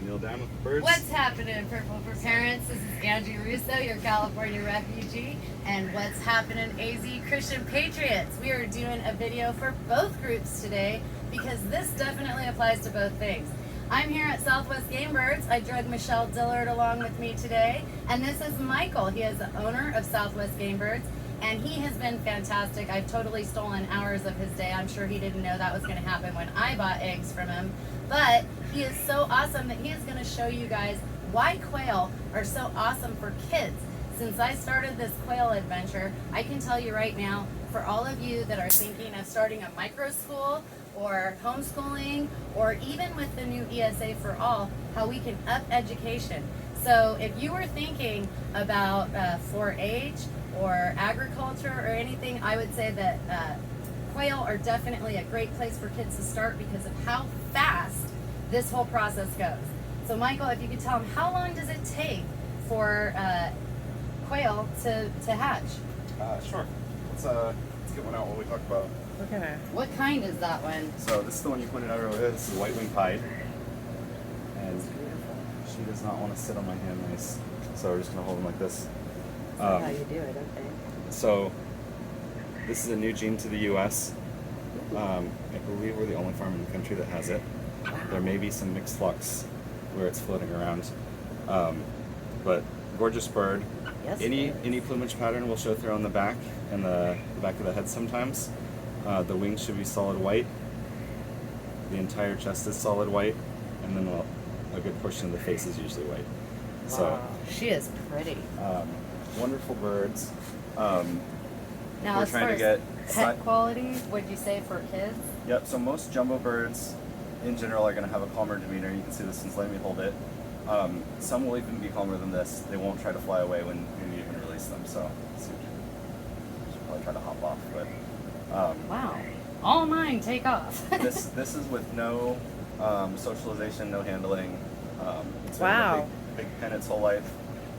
kneel down with the birds. What's happening, Purple for Parents? This is Angie Russo, your California refugee. And what's happening, AZ Christian Patriots? We are doing a video for both groups today because this definitely applies to both things. I'm here at Southwest Gamebirds. I drug Michelle Dillard along with me today. And this is Michael. He is the owner of Southwest Gamebirds. And he has been fantastic. I've totally stolen hours of his day. I'm sure he didn't know that was going to happen when I bought eggs from him. But he is so awesome that he is going to show you guys why quail are so awesome for kids. Since I started this quail adventure, I can tell you right now, for all of you that are thinking of starting a micro school or homeschooling, or even with the new ESA for All, how we can up education. So if you were thinking about 4-H or agriculture or anything, I would say that quail are definitely a great place for kids to start because of how fast this whole process goes. So Michael, if you could tell them, how long does it take for quail to hatch? Sure. Let's get one out while we talk about. Okay. What kind is that one? So this is the one you pointed out earlier. This is white-winged pied. And she does not want to sit on my hand nice. So we're just going to hold them like this. That's how you do it, okay. So this is a new gene to the U.S. I believe we're the only farm in the country that has it. There may be some mixed flux where it's floating around. But gorgeous bird. Yes, any plumage pattern will show through on the back and the back of the head sometimes. The wings should be solid white. The entire chest is solid white, and then a good portion of the face is usually white. Wow. So She is pretty. wonderful birds. Now, we're as trying far to get as pet quality, would you say for kids? Yep. So most jumbo birds, in general, are going to have a calmer demeanor. You can see this since letting me hold it. Some will even be calmer than this. They won't try to fly away when you even release them. So should probably try to hop off, but. Wow. All mine take off. this is with no socialization, no handling. It's been Wow. a big pen its whole life,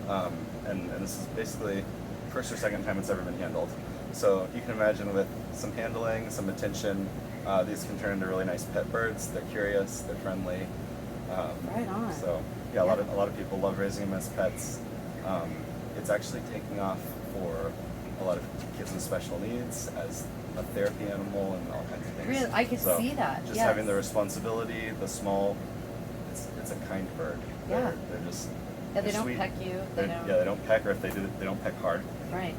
and this is basically first or second time it's ever been handled. So you can imagine with some handling, some attention, these can turn into really nice pet birds. They're curious, they're friendly. Right on. So yeah, a lot of people love raising them as pets. It's actually taking off for a lot of kids with special needs as a therapy animal and all kinds of things. Really, I could So see that. Just yes. having the responsibility, the small, it's a kind bird. Yeah. They're just. Yeah, they they're don't sweet. peck you. They don't. Yeah, they don't peck, or if they do, they don't peck hard. Right.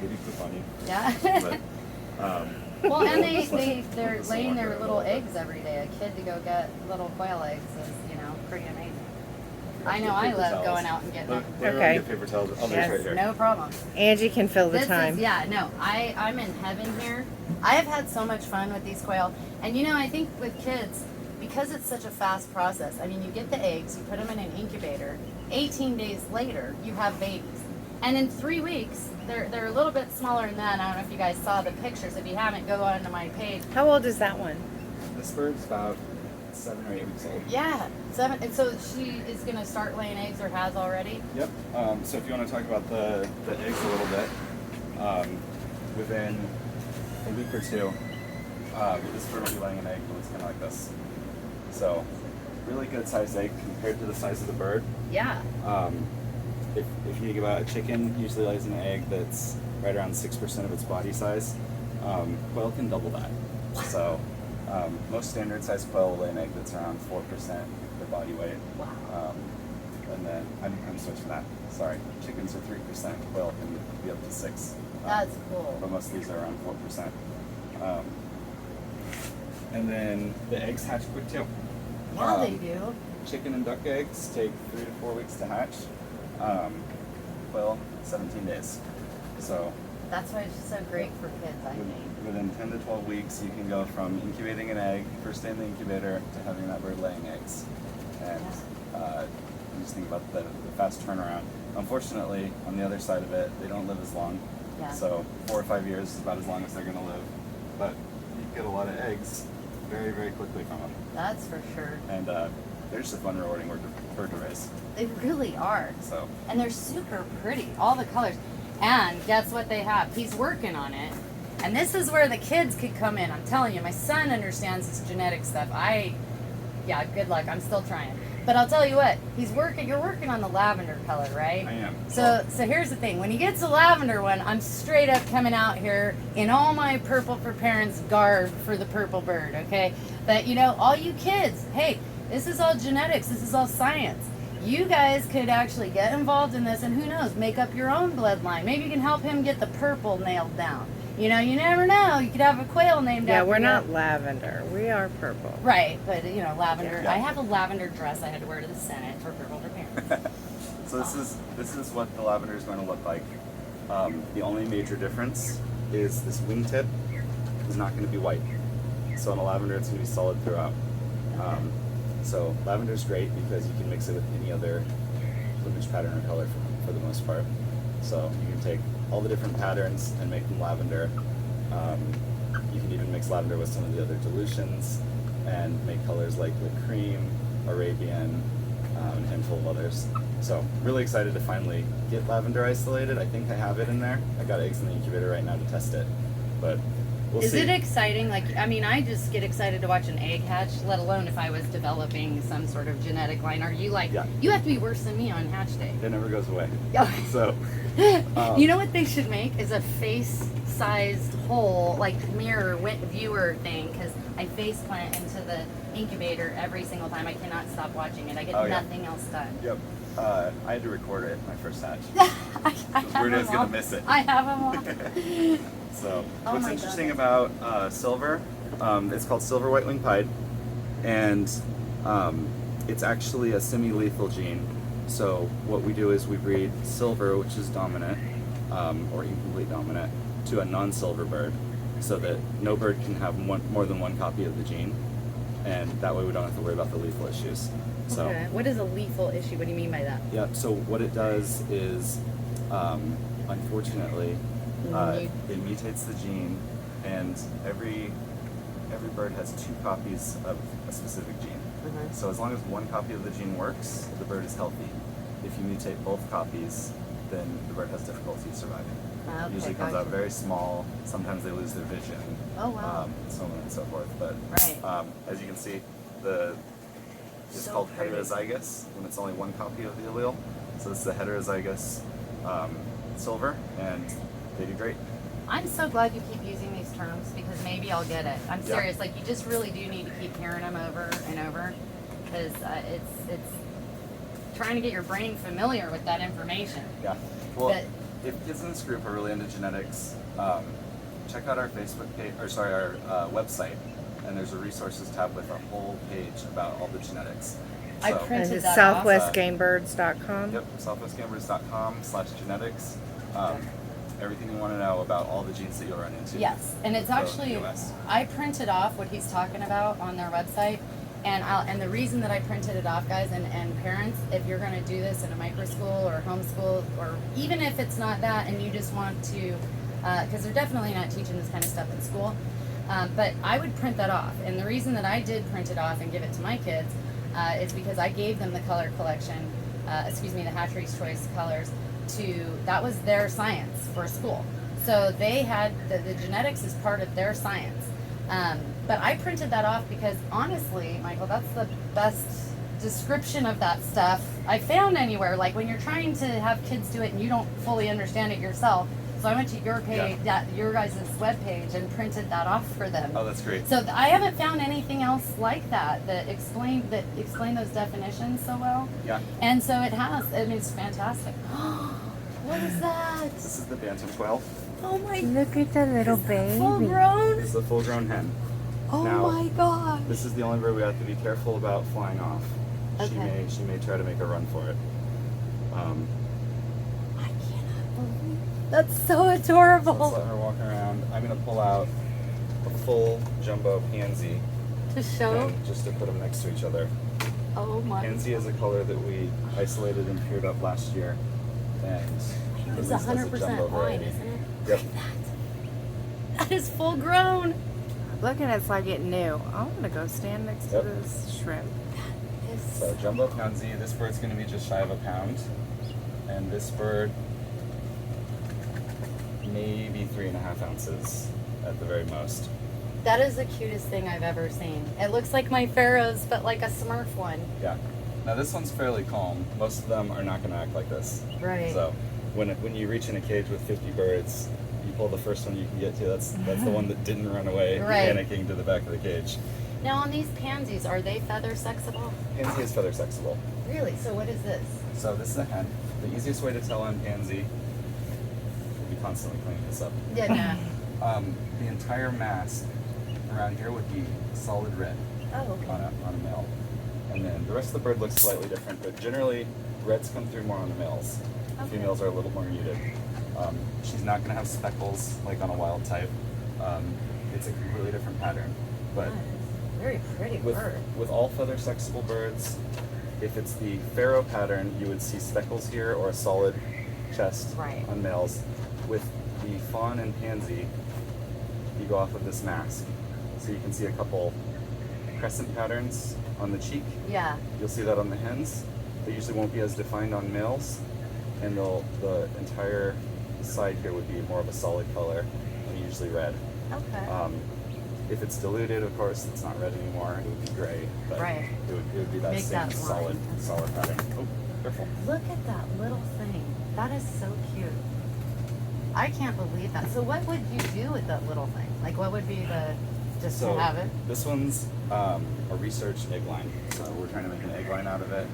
They do poop on you. Yeah. But, Well, and Just they're let laying their water little a little eggs every day. A kid to go get little quail eggs is, pretty amazing. I know Get I paper love towels. going out and getting them. Okay. Get paper towels. I'll Yes. do it right here. No problem. Angie can fill the This time. is, yeah, no, I'm in heaven here. I have had so much fun with these quail. And I think with kids, because it's such a fast process, I mean, you get the eggs, you put them in an incubator, 18 days later, you have babies. And in 3 weeks, they're a little bit smaller than that. I don't know if you guys saw the pictures. If you haven't, go on to my page. How old is that one? This bird's about 7 or 8 weeks old. Yeah, 7. And so she is going to start laying eggs or has already? Yep. So if you want to talk about the eggs a little bit, within a week or two, this bird will be laying an egg and it's kind of like this. So really good sized egg compared to the size of the bird. Yeah. If you think about a chicken, usually lays an egg that's right around 6% of its body size. Quail can double that. So most standard sized quail will lay an egg that's around 4% their body weight. Wow. And then I'm switching that. Sorry, chickens are 3%. Quail can be up to 6. That's cool. But most of these are around 4%. And then the eggs hatch quick too. Yeah, they do. Chicken and duck eggs take 3 to 4 weeks to hatch. Quail, 17 days. So That's why it's just so great for kids, I think. within 10 to 12 weeks, you can go from incubating an egg, first day in the incubator, to having that bird laying eggs. And you just think about the fast turnaround. Unfortunately, on the other side of it, they don't live as long. Yeah. So 4 or 5 years is about as long as they're going to live. But you get a lot of eggs very, very quickly from them. That's for sure. And they're just a fun, rewarding bird to raise. They really are. So And they're super pretty, all the colors. And guess what they have? He's working on it. And this is where the kids could come in. I'm telling you, my son understands this genetic stuff. Yeah, good luck. I'm still trying. But I'll tell you what, you're working on the lavender color, right? I am. So here's the thing. When he gets the lavender one, I'm straight up coming out here in all my Purple for Parents garb for the purple bird, okay? But you know, all you kids, hey, this is all genetics. This is all science. You guys could actually get involved in this, and who knows, make up your own bloodline. Maybe you can help him get the purple nailed down. You know, you never know. You could have a quail named after Yeah, we're you. not lavender. We are purple. Right, but you know, lavender. Yeah. I have a lavender dress I had to wear to the Senate for Purple for Parents. So this is what the lavender is going to look like. The only major difference is this wingtip is not going to be white. So on a lavender, it's going to be solid throughout. So lavender is great because you can mix it with any other plumage pattern or color for the most part. So you can take all the different patterns and make them lavender. You can even mix lavender with some of the other dilutions and make colors like the cream, Arabian, and a handful of others. So really excited to finally get lavender isolated. I think I have it in there. I got eggs in the incubator right now to test it, but we'll Is see. it exciting? Like, I mean, I just get excited to watch an egg hatch, let alone if I was developing some sort of genetic line. Are you like, Yeah. You have to be worse than me on hatch day. It never goes away. Okay. So You know what they should make is a face-sized hole, like mirror viewer thing, because I face plant into the incubator every single time. I cannot stop watching it. I get Oh, yeah. nothing else done. yep. I had to record it my first hatch. I have Weird them is gonna all. miss it. I have them all. So Oh what's my interesting about silver, it's called silver white winged pied, and it's actually a semi-lethal gene. So what we do is we breed silver, which is dominant, or incomplete dominant, to a non-silver bird, so that no bird can have more than one copy of the gene, and that way we don't have to worry about the lethal issues. So. Okay. What is a lethal issue? What do you mean by that? Yeah, so what it does is, unfortunately, it mutates the gene, and every bird has 2 copies of a specific gene. Mhm. So as long as one copy of the gene works, the bird is healthy. If you mutate both copies, then the bird has difficulty surviving. Okay, Usually comes out gotcha. very small. Sometimes they lose their vision. Oh, wow. So on and so forth. But Right. as you can see, it's So called pretty. heterozygous when it's only one copy of the allele. So this is a heterozygous silver, and they do great. I'm so glad you keep using these terms because maybe I'll get it. I'm Yeah. serious. Like, you just really do need to keep hearing them over and over because it's trying to get your brain familiar with that information. Yeah. Well, But- if kids in this group are really into genetics, check out our Facebook page, or sorry, our website, and there's a resources tab with a whole page about all the genetics. I So- print- And Printed it's that off. southwestgamebirds.com. Yep, southwestgamebirds.com/genetics. Everything you want to know about all the genes that you'll run into. Yes, and it's throughout actually the US. I printed off what he's talking about on their website, and the reason that I printed it off, guys, and parents, if you're going to do this in a micro school or homeschool, or even if it's not that, and you just want to, because they're definitely not teaching this kind of stuff in school, but I would print that off, and the reason that I did print it off and give it to my kids is because I gave them the color collection, the Hatchery's Choice colors. That was their science for school. So they had the genetics is part of their science. But I printed that off because honestly, Michael, that's the best description of that stuff I found anywhere. Like when you're trying to have kids do it and you don't fully understand it yourself. So I went to your page, your guys' webpage, and printed that off for them. Oh, that's great. So I haven't found anything else like that explain those definitions so well. Yeah. And so it has. I mean, it's fantastic. What is that? This is the bantam quail. Oh my! Look at the little Full baby. grown. This is a full-grown hen. Oh Now, my god! This is the only bird we have to be careful about flying off. Okay. She may try to make a run for it. I cannot believe that's so Let's adorable. let her walk around. I'm gonna pull out a full jumbo pansy, To show. and just to put them next to each other. Oh my! Pansy is a color that we isolated and paired up last year, and It's released as a 100% jumbo wine, variety. isn't it? Yep. That is full grown. Look at it, it's like it new. I want to go stand next Yep. to this shrimp. It's So jumbo pansy. This bird's gonna be just shy of a pound, and this bird maybe 3.5 ounces at the very most. That is the cutest thing I've ever seen. It looks like my pharaohs, but like a Smurf one. Yeah. Now this one's fairly calm. Most of them are not going to act like this. Right. So when you reach in a cage with 50 birds, you pull the first one you can get to. That's the one that didn't run away, Right. panicking to the back of the cage. Now on these pansies, are they feather sexable? Pansy is feather sexable. Really? So what is this? So this is a hen. The easiest way to tell on pansy, we'll be constantly cleaning this up. Yeah, no. The entire mask around here would be solid red Oh, okay. on a male. And then the rest of the bird looks slightly different, but generally reds come through more on the males. Okay. Females are a little more muted. She's not going to have speckles like on a wild type. It's a completely different pattern. But Nice. Very pretty bird. with all feather sexable birds, if it's the pharaoh pattern, you would see speckles here or a solid chest Right. on males. With the fawn and pansy, you go off of this mask. So you can see a couple crescent patterns on the cheek. Yeah. You'll see that on the hens. They usually won't be as defined on males. And the entire side here would be more of a solid color and usually red. Okay. If it's diluted, of course, it's not red anymore. It would be gray, but Right. it would be that Make same that solid line. pattern. Oh, careful. Look at that little thing. That is so cute. I can't believe that. So what would you do with that little thing? Like what would be the, just So to have it? this one's a research egg line. So we're trying to make an egg line out of it.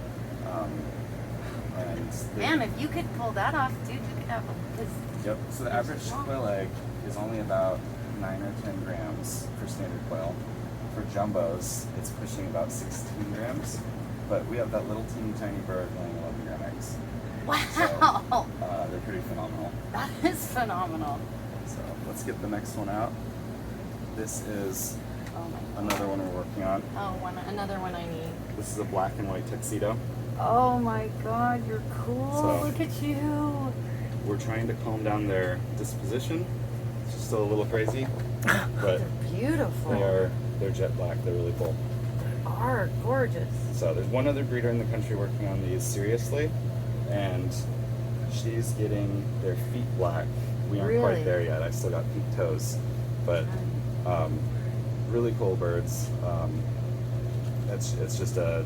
Man, if you could pull that off, dude, you could have because Yep. So the There's average a lot. quail egg is only about 9 or 10 grams for standard quail. For jumbos, it's pushing about 16 grams. But we have that little teeny tiny bird laying 11-gram eggs. wow, They're pretty phenomenal. that is phenomenal. So let's get the next one out. This is Oh my God. another one we're working on. Oh, another one I need. This is a black and white tuxedo. Oh my God, you're cool. So- Look at you. We're trying to calm down their disposition. It's still a little crazy, but They're beautiful. they're jet black. They're really cool. They are gorgeous. So there's one other breeder in the country working on these seriously, and she's getting their feet black. We aren't Really? quite there yet. I've still got pink toes, but really cool birds. It's just a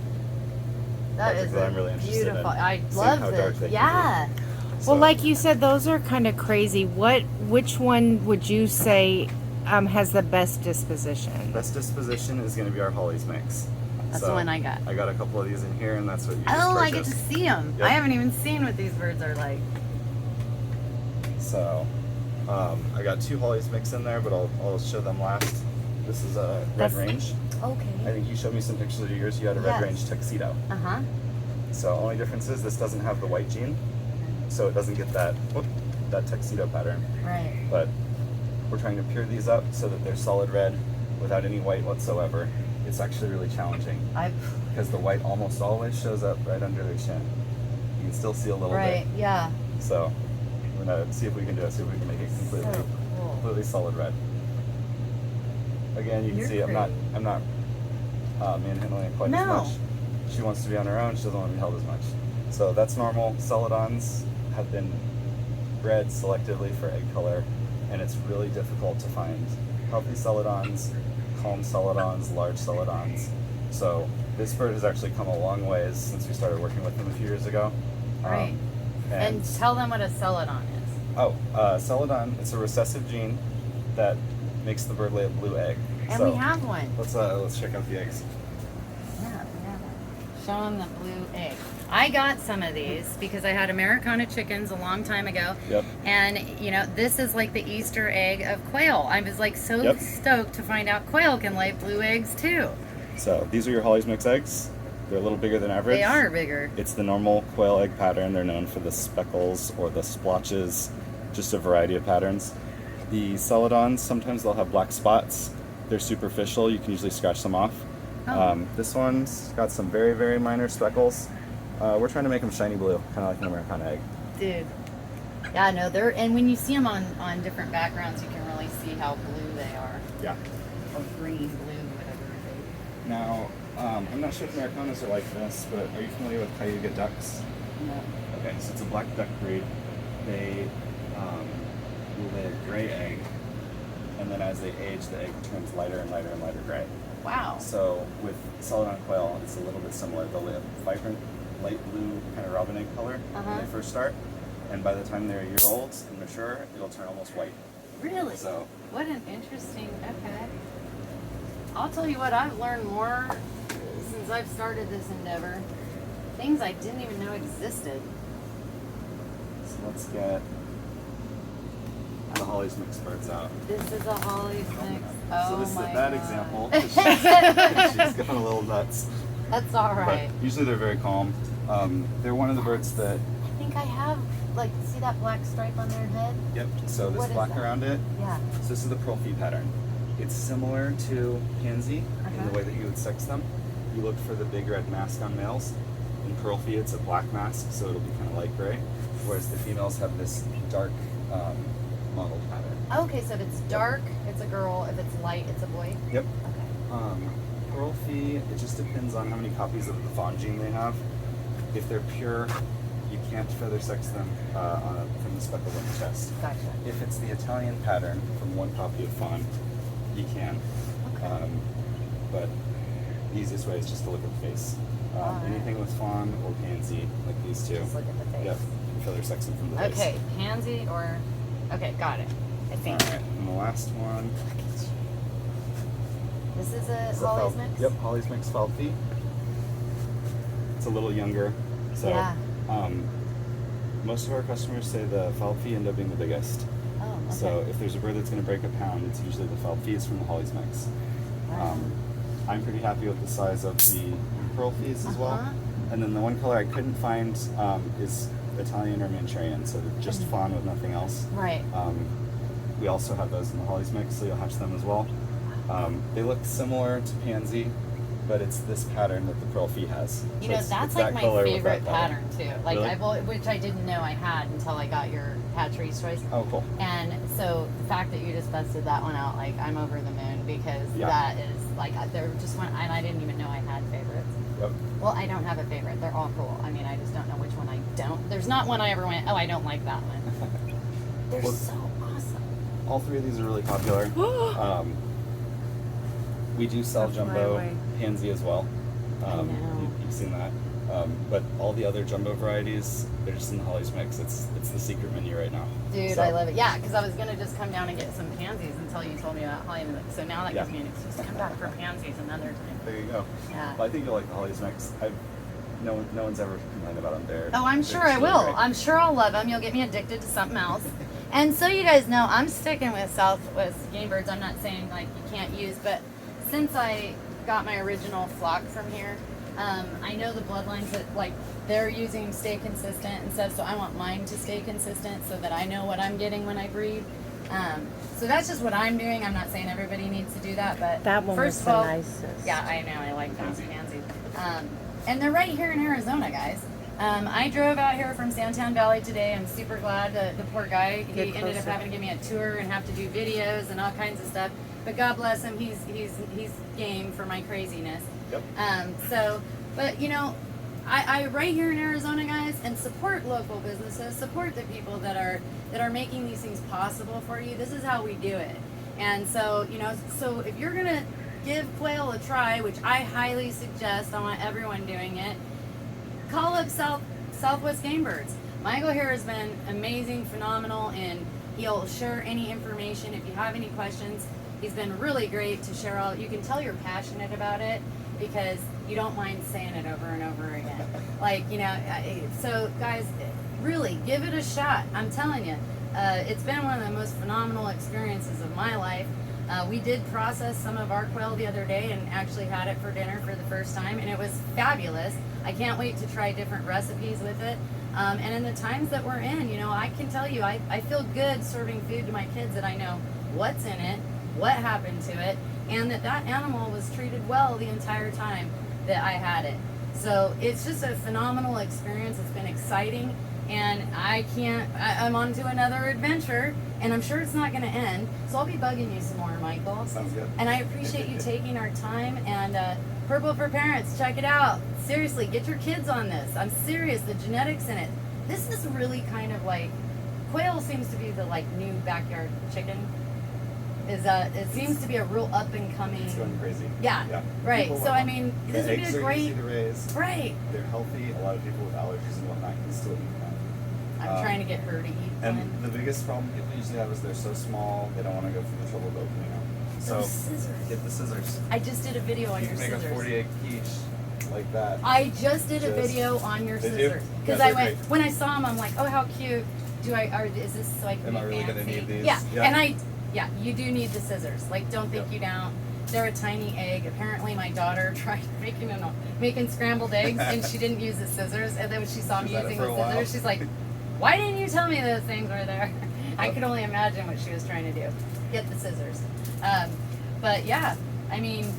That project is that I'm really interested in. beautiful. I Seeing love how dark it. they can Yeah. be. Well, So, like you said, those are kind of crazy. Which one would you say has the best disposition? best disposition is going to be our Holly's mix. That's So, the one I got. I got a couple of these in here, and that's what you just Oh, I get to purchased. see them. Yep. I haven't even seen what these birds are like. So, I got 2 Holly's mix in there, but I'll show them last. This is a Red That's- Range. I Okay. think you showed me some pictures of yours. You had a Red Yes. Range tuxedo. Uh huh. So only difference is this doesn't have the white gene, so it doesn't get that tuxedo pattern. Right. But we're trying to pure these up so that they're solid red without any white whatsoever. It's actually really challenging because the white almost always shows up right under their chin. You can still see a little Right. Yeah. bit. So we're gonna see if we can do it. See if we can make it So cool. completely solid red. Again, you can You're see I'm not manhandling it quite as No. much. She wants to be on her own. She doesn't want to be held as much. So that's normal. Celadons have been bred selectively for egg color, and it's really difficult to find healthy celadons, calm celadons, large celadons. So this bird has actually come a long ways since we started working with them a few years ago. Right. And tell them what a celadon is. Celadon, it's a recessive gene that makes the bird lay a blue egg. And So we have one. let's check out the eggs. Yeah, we have it. Show them the blue egg. I got some of these because I had Americana chickens a long time ago. Yep. And, you know, this is like the Easter egg of quail. I was like so Yep. stoked to find out quail can lay blue eggs too. So these are your Holly's mix eggs. They're a little bigger than average. They are bigger. It's the normal quail egg pattern. They're known for the speckles or the splotches, just a variety of patterns. The celadons, sometimes they'll have black spots. They're superficial. You can usually scratch them off. Oh. This one's got some very, very minor speckles. We're trying to make them shiny blue, kind of like an Americana egg. Dude. Yeah, no, they're, and when you see them on different backgrounds, you can really see how blue they are. Yeah. Or green, blue, whatever they Now, I'm not sure if Americanas are like this, but are you familiar with Cayuga ducks? No. Okay, so it's a black duck breed. They will lay a gray egg, and then as they age, the egg turns lighter and lighter and lighter gray. Wow. So with celadon quail, it's a little bit similar. They'll have vibrant light blue kind of robin egg color when they first start, and by the time they're a year old and mature, it'll turn almost white. Really? So what an interesting. Okay. I'll tell you what, I've learned more since I've started this endeavor. Things I didn't even know existed. So let's get the Holly's mixed birds out. This is a Holly's mix. Oh So this is a my bad God. example. 'Cause she's going a little nuts. That's all right. But usually they're very calm. They're one of the birds that. I think I have, like, see that black stripe on their head? Yep. So this What is black that? around it. Yeah. So this is the pearl feet pattern. It's similar to pansy in the way that you would sex them. You look for the big red mask on males. In pearl feet, it's a black mask, so it'll be kind of light gray. Whereas the females have this dark mottled pattern. Okay, so if it's dark, it's a girl. If it's light, it's a boy. Yep. Okay. Pearl feet, it just depends on how many copies of the fawn gene they have. If they're pure, you can't feather sex them from the speckled on the chest. Gotcha. If it's the Italian pattern from one copy of fawn, you can. Okay. But the easiest way is just to look at the face. Alright. Anything with fawn or pansy, like these two. Just look at the face. Yep. You feather sex them from the face. Okay, pansy or... Okay, got it. I think. Alright, and the last one. This is a is Holly's fel- mix? Yep, Holly's mix felt feet. It's a little younger. So Yeah. most of our customers say the felt feet end up being the biggest. Oh, okay. So if there's a bird that's going to break a pound, it's usually the felt fees from the Holly's mix. Wow. I'm pretty happy with the size of the pearl fees as well. Uh-huh. And then the one color I couldn't find is Italian or Manchurian, so they're just fawn with nothing else. Right. We also have those in the Holly's mix, so you'll hatch them as well. They look similar to pansy, but it's this pattern that the pearl fee has. You So know, it's that's that like my color with favorite that pattern. pattern too. Like Really? which I didn't know I had until I got your hatchery's choice. Oh, cool. And so the fact that you just busted that one out, like I'm over the moon because Yeah. that is like there just one, and I didn't even know I had favorites. Yep. Well, I don't have a favorite. They're all cool. I mean, I just don't know which one I don't. There's not one I ever went, oh, I don't like that one. They're Well, so awesome. all three of these are really popular. We do sell That's my jumbo way. pansy as well. I know. You've seen that. But all the other jumbo varieties, they're just in the Holly's mix. It's the secret menu right now. Dude, So- I love it. Yeah, because I was going to just come down and get some pansies until you told me about Holly. So now that Yeah. gives me an excuse to come back for pansies another time. There you go. Yeah. Well, I think you'll like the Holly's mix. No one's ever complained about them. Oh, I'm sure I will. I'm sure I'll love them. You'll get me addicted to something else. And so you guys know, I'm sticking with Southwest Gamebirds. I'm not saying like you can't use, but since I got my original flock from here, I know the bloodlines that like they're using stay consistent and stuff. So I want mine to stay consistent so that I know what I'm getting when I breed. So that's just what I'm doing. I'm not saying everybody needs to do that, but That one first was of the all, nicest. yeah, I know. I like those pansies. And they're right here in Arizona, guys. I drove out here from Santan Valley today. I'm super glad. The poor guy, he Get ended up closer. having to give me a tour and have to do videos and all kinds of stuff. But God bless him, he's game for my craziness. Yep. But you know, I right here in Arizona, guys, and support local businesses, support the people that are making these things possible for you. This is how we do it. And so, you know, so if you're gonna give quail a try, which I highly suggest, I want everyone doing it, call up Southwest Gamebirds. Michael here has been amazing, phenomenal, and he'll share any information. If you have any questions, he's been really great to share all. You can tell you're passionate about it because you don't mind saying it over and over again. Like, you know, so guys, really give it a shot. I'm telling you, it's been one of the most phenomenal experiences of my life. We did process some of our quail the other day and actually had it for dinner for the first time, and it was fabulous. I can't wait to try different recipes with it. And in the times that we're in, you know, I can tell you, I feel good serving food to my kids that I know what's in it, what happened to it, and that animal was treated well the entire time that I had it. So it's just a phenomenal experience. It's been exciting, and I'm on to another adventure, and I'm sure it's not going to end. So I'll be bugging you some more, Michael. Sounds good. And I appreciate you taking our time. And Purple for Parents, check it out. Seriously, get your kids on this. I'm serious. The genetics in it. This is really kind of like, quail seems to be the like new backyard chicken. it seems to be a real up and coming. It's going crazy. Yeah. Yeah. Right. People So love I them. mean, The this would be eggs a are great. easy to raise. Right. They're healthy. A lot of people with allergies and whatnot can still eat them. I'm trying to get her to eat And one. the biggest problem people usually have is they're so small, they don't want to go through the trouble of opening them. So Those scissors. get the scissors. I just did a video on You your can make a scissors. 40 egg quiche like that. I just did a Just- video on your Did you? scissors Yeah, because they're I went great. when I saw them. I'm like, oh, how cute. Is this so I can Am be I really fancy? gonna need these? Yeah. Yeah. And you do need the scissors. Like, don't think Yep. you don't. They're a tiny egg. Apparently, my daughter tried making scrambled eggs, and she didn't use the scissors. And then when she saw me She's had it using for the a while. scissors, she's like, "Why didn't you tell me those things were there?" I could only imagine what she was trying to do. Get the scissors. But yeah, I mean,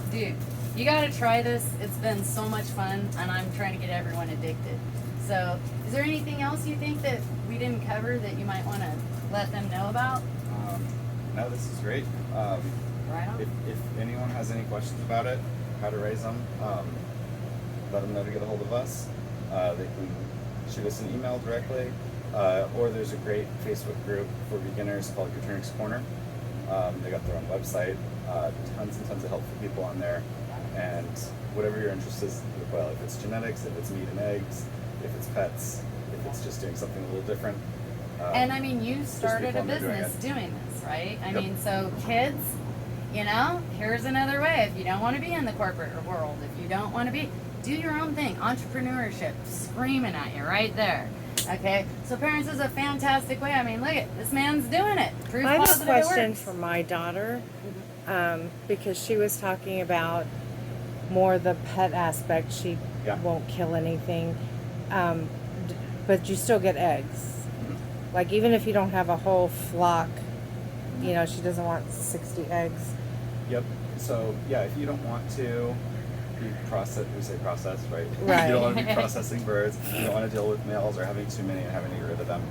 dude, you gotta try this. It's been so much fun, and I'm trying to get everyone addicted. So, is there anything else you think that we didn't cover that you might want to let them know about? No, this is great. Right on. If anyone has any questions about it, how to raise them, let them know to get a hold of us. They can shoot us an email directly, or there's a great Facebook group for beginners called Katrina's Corner. They got their own website, tons and tons of helpful people on there, and whatever your interest is, well, if it's genetics, if it's meat and eggs, if it's pets, if it's just doing something a little different. And I mean, you started people a on there doing business doing this, right? I Yep. mean, so kids, here's another way. If you don't want to be in the corporate world, if you don't want to be, do your own thing. Entrepreneurship, screaming at you right there. Okay, so parents is a fantastic way. I mean, look at this man's doing it. Proof I have a positive it question works. for my daughter, because she was talking about more the pet aspect. She Yeah. won't kill anything, but you still get eggs. Like, even if you don't have a whole flock, she doesn't want 60 eggs. Yep. So yeah, if you don't want to be we say processed, right? Right. You don't want to be processing birds. You don't want to deal with males or having too many and having to get rid of them.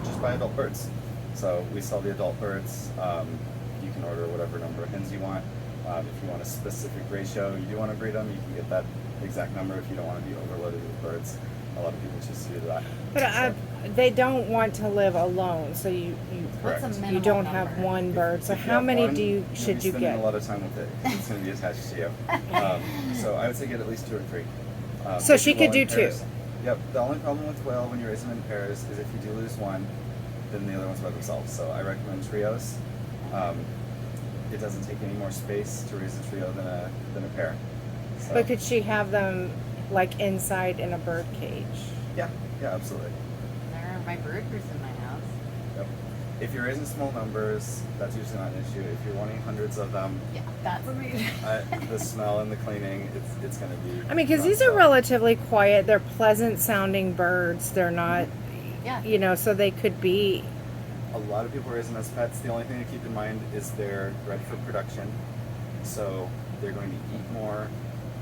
Just buy adult birds. So we sell the adult birds. You can order whatever number of hens you want. If you want a specific ratio, you do want to breed them, you can get that exact number if you don't want to be overloaded with birds. A lot of people choose to do that. But they don't want to live alone, so you What's a Correct. minimal you don't number? have one bird. So If you how have many one, should you'll you be spending get? a lot of time with it. It's going to be attached to you. So I would say get at least 2 or 3. So if she you could will in do pairs. 2. Yep. The only problem with whale when you raise them in pairs is if you do lose one, then the other one's by themselves. So I recommend trios. It doesn't take any more space to raise a trio than a pair. So, But could she have them like inside in a bird cage? yeah, absolutely. There are my brooders in my house. Yep. If you're raising small numbers, that's usually not an issue. If you're wanting hundreds of them, Yeah, that's me. the smell and the cleaning, it's going to be. I mean, because these are nonstop. relatively quiet. They're pleasant sounding birds. They're not, Yeah. so they could be. A lot of people raising as pets. The only thing to keep in mind is they're bred for production, so they're going to eat more,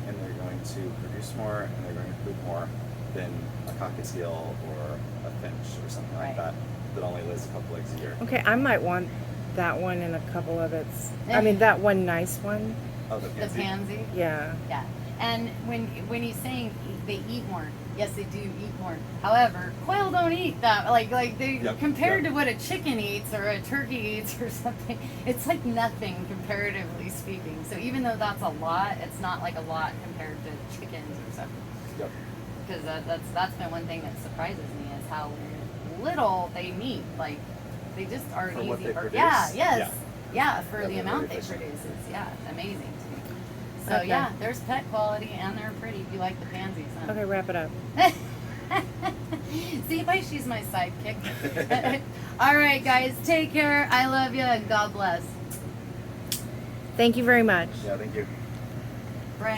and they're going to produce more, and they're going to poop more than a cockatiel or a finch or something Right. like that only lays a couple eggs a year. Okay, I might want that one and a couple of its. I mean, that one nice one. Oh, the The pansy. pansy. Yeah. Yeah. And when he's saying they eat more, yes, they do eat more. However, quail don't eat that. Like they Yep, compared yep. to what a chicken eats or a turkey eats or something, it's like nothing comparatively speaking. So even though that's a lot, it's not like a lot compared to chickens or something. Yep. Because that's been one thing that surprises me is how little they meet. Like they just are For easy. what they produce? Yeah. Yes. Yeah. Yeah. For Yeah, the they're amount very they efficient. produce is amazing to me. So Okay. yeah, there's pet quality and they're pretty. If you like the pansies, huh? Okay, wrap it up. See, why she's my sidekick. All right, guys, take care. I love you and God bless. Thank you very much. Yeah, thank you. Right on.